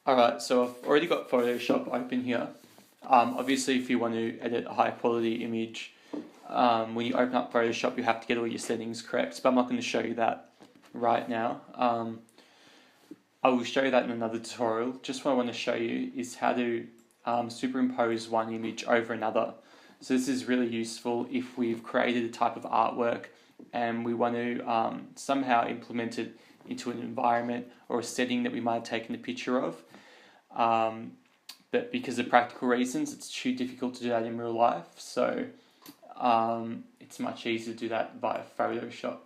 Alright, so I've already got Photoshop open here. Obviously, if you want to edit a high quality image, when you open up Photoshop, you have to get all your settings correct, but I'm not going to show you that right now. I will show you that in another tutorial. Just what I want to show you is how to superimpose one image over another. So this is really useful if we've created a type of artwork and we want to somehow implement it into an environment or a setting that we might have taken a picture of. But because of practical reasons, it's too difficult to do that in real life. So it's much easier to do that via Photoshop.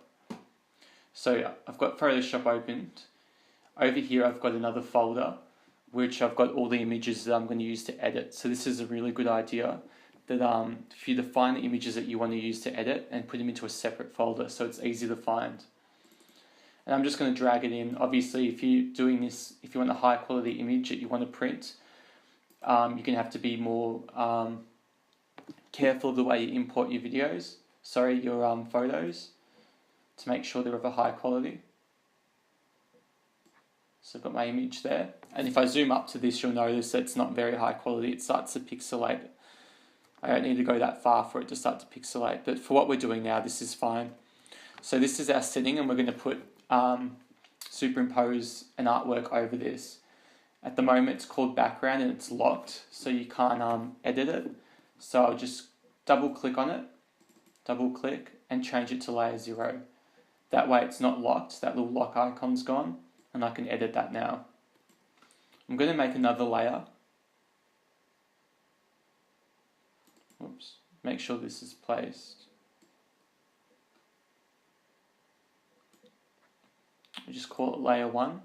So I've got Photoshop opened. Over here I've got another folder which I've got all the images that I'm going to use to edit. So this is a really good idea that for you to find the images that you want to use to edit and put them into a separate folder so it's easy to find. And I'm just going to drag it in. Obviously, if you're doing this, if you want a high quality image that you want to print, you're going to have to be more careful of the way you import your your photos, to make sure they're of a high quality. So I've got my image there, and if I zoom up to this, you'll notice that it's not very high quality. It starts to pixelate. I don't need to go that far for it to start to pixelate, but for what we're doing now, this is fine. So this is our setting, and we're going to put superimpose an artwork over this. At the moment it's called background and it's locked, so you can't edit it. So I'll just double click on it, and change it to layer 0. That way it's not locked, that little lock icon's gone, and I can edit that now. I'm going to make another layer. Oops, make sure this is placed. I just call it layer 1.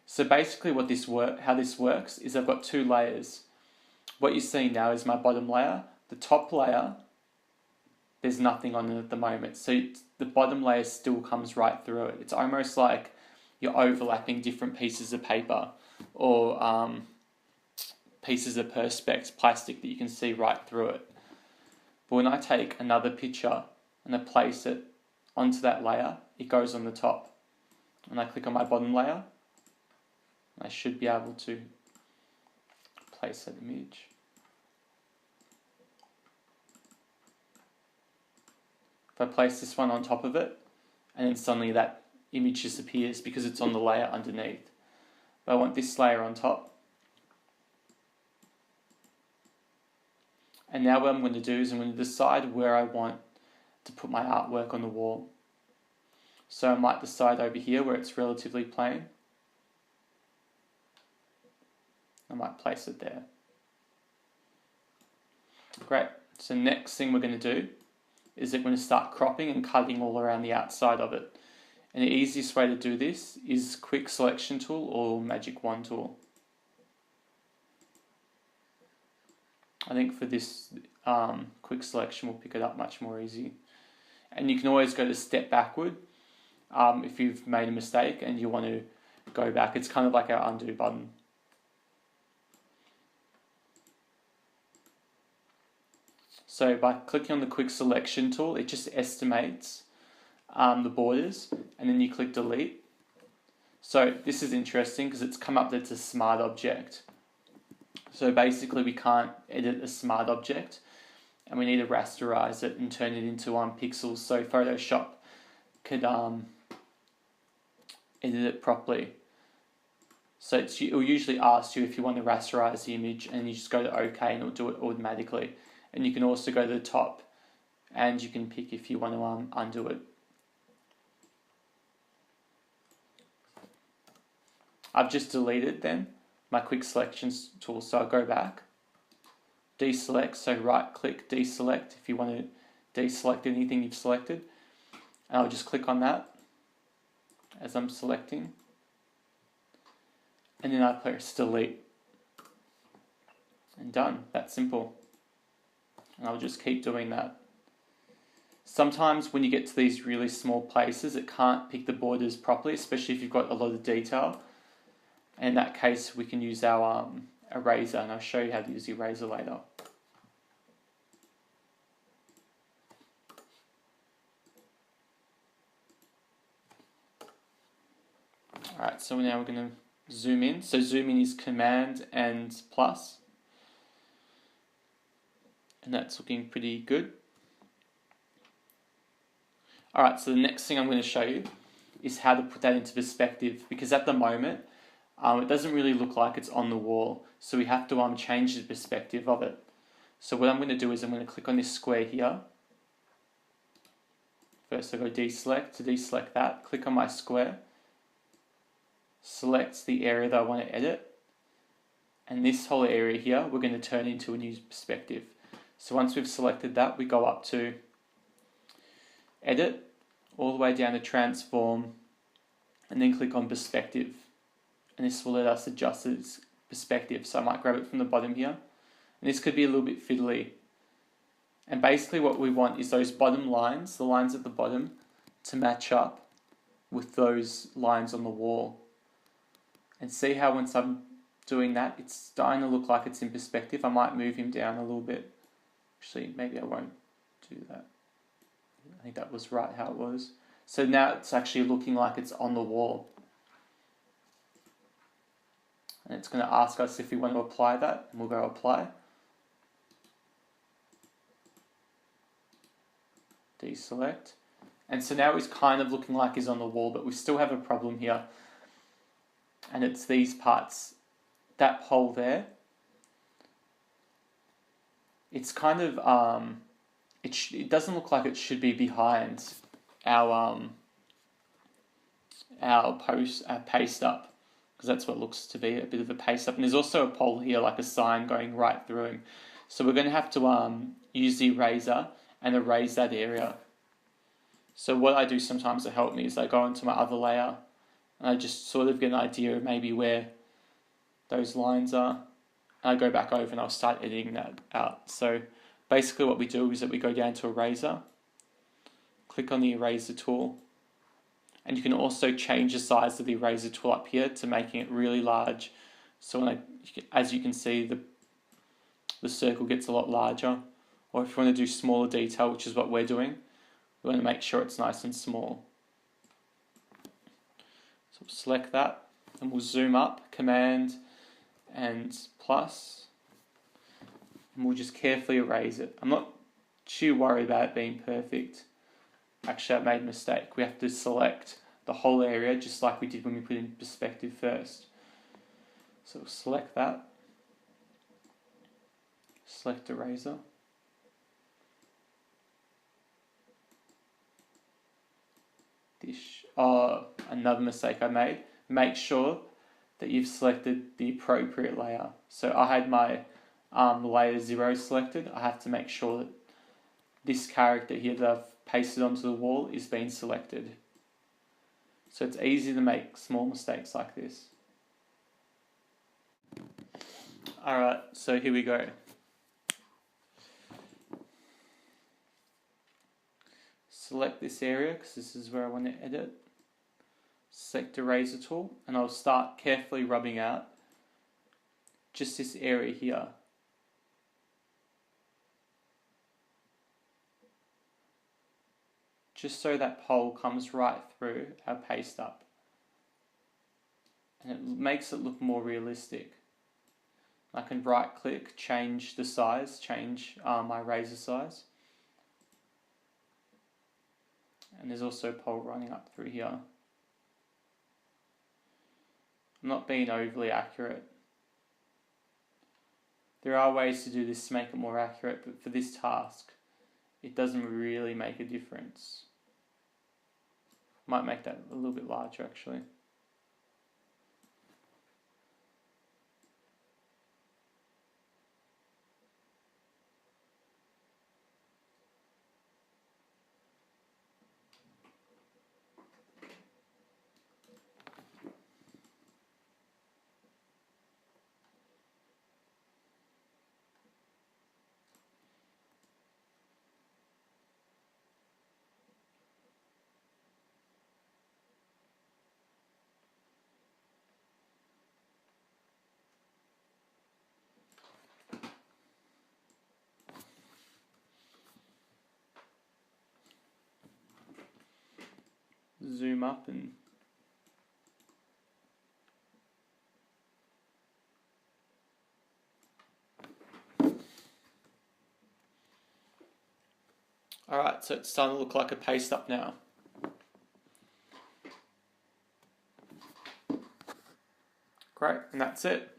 So basically how this works is I've got 2 layers. What you're seeing now is my bottom layer. The top layer, there's nothing on it at the moment. So the bottom layer still comes right through it. It's almost like you're overlapping different pieces of paper or pieces of Perspex plastic that you can see right through it. But when I take another picture and I place it onto that layer, it goes on the top. And I click on my bottom layer, I should be able to place that image. If I place this one on top of it, and then suddenly that image disappears because it's on the layer underneath. But I want this layer on top. And now what I'm going to do is I'm going to decide where I want to put my artwork on the wall. So I might decide over here where it's relatively plain. I might place it there. Great. So next thing we're going to do is we're going to start cropping and cutting all around the outside of it. And the easiest way to do this is Quick Selection tool or Magic Wand tool. I think for this quick selection will pick it up much more easy. And you can always go to step backward if you've made a mistake and you want to go back. It's kind of like our undo button. So by clicking on the quick selection tool, it just estimates the borders, and then you click delete. So this is interesting because it's come up that it's a smart object. So basically we can't edit a smart object, and we need to rasterize it and turn it into pixels so Photoshop could edit it properly. So it will usually ask you if you want to rasterize the image, and you just go to OK and it'll do it automatically. And you can also go to the top and you can pick if you want to undo it. I've just deleted then my quick selections tool, so I'll go back, deselect, so right click, deselect if you want to deselect anything you've selected, and I'll just click on that as I'm selecting, and then I press delete, and done. That's simple. And I'll just keep doing that. Sometimes when you get to these really small places, it can't pick the borders properly, especially if you've got a lot of detail. And in that case, we can use our eraser, and I'll show you how to use the eraser later. Alright, so now we're going to zoom in. So zoom in is Command and plus. And that's looking pretty good. Alright, so the next thing I'm going to show you is how to put that into perspective, because at the moment it doesn't really look like it's on the wall, so we have to change the perspective of it. So what I'm going to do is I'm going to click on this square here. First I go deselect. To deselect that, click on my square, select the area that I want to edit, and this whole area here we're going to turn into a new perspective. So once we've selected that, we go up to edit, all the way down to transform, and then click on perspective. And this will let us adjust its perspective. So I might grab it from the bottom here. And this could be a little bit fiddly. And basically what we want is those bottom lines, the lines at the bottom, to match up with those lines on the wall. And see how once I'm doing that, it's starting to look like it's in perspective. I might move him down a little bit. Actually, maybe I won't do that. I think that was right how it was. So now it's actually looking like it's on the wall. And it's going to ask us if we want to apply that, and we'll go apply. Deselect. And so now it's kind of looking like he's on the wall, but we still have a problem here. And it's these parts. That hole there, it's kind of, it doesn't look like it should be behind our paste up, because that's what it looks to be, a bit of a paste up. And there's also a pole here, like a sign going right through him. So we're going to have to use the eraser and erase that area. So what I do sometimes to help me is I go into my other layer and I just sort of get an idea of maybe where those lines are. And I go back over and I'll start editing that out. So basically what we do is that we go down to eraser, click on the eraser tool, and you can also change the size of the eraser tool up here to making it really large. So as you can see, the circle gets a lot larger. Or if you want to do smaller detail, which is what we're doing, we want to make sure it's nice and small. So we'll select that and we'll zoom up, Command and plus, and we'll just carefully erase it. I'm not too worried about it being perfect. Actually, I made a mistake. We have to select the whole area just like we did when we put in perspective first. So we'll select that, select eraser, another mistake I made. Make sure that you've selected the appropriate layer. So I had my layer 0 selected. I have to make sure that this character here that I've pasted onto the wall is being selected. So it's easy to make small mistakes like this. Alright, so here we go. Select this area because this is where I want to edit. Select eraser tool and I'll start carefully rubbing out just this area here. Just so that pole comes right through our paste up. And it makes it look more realistic. I can right click, change the size, change my razor size. And there's also a pole running up through here. I'm not being overly accurate. There are ways to do this to make it more accurate, but for this task, it doesn't really make a difference. Might make that a little bit larger actually. Zoom up and Alright, so it's starting to look like a paste up now. Great, and that's it.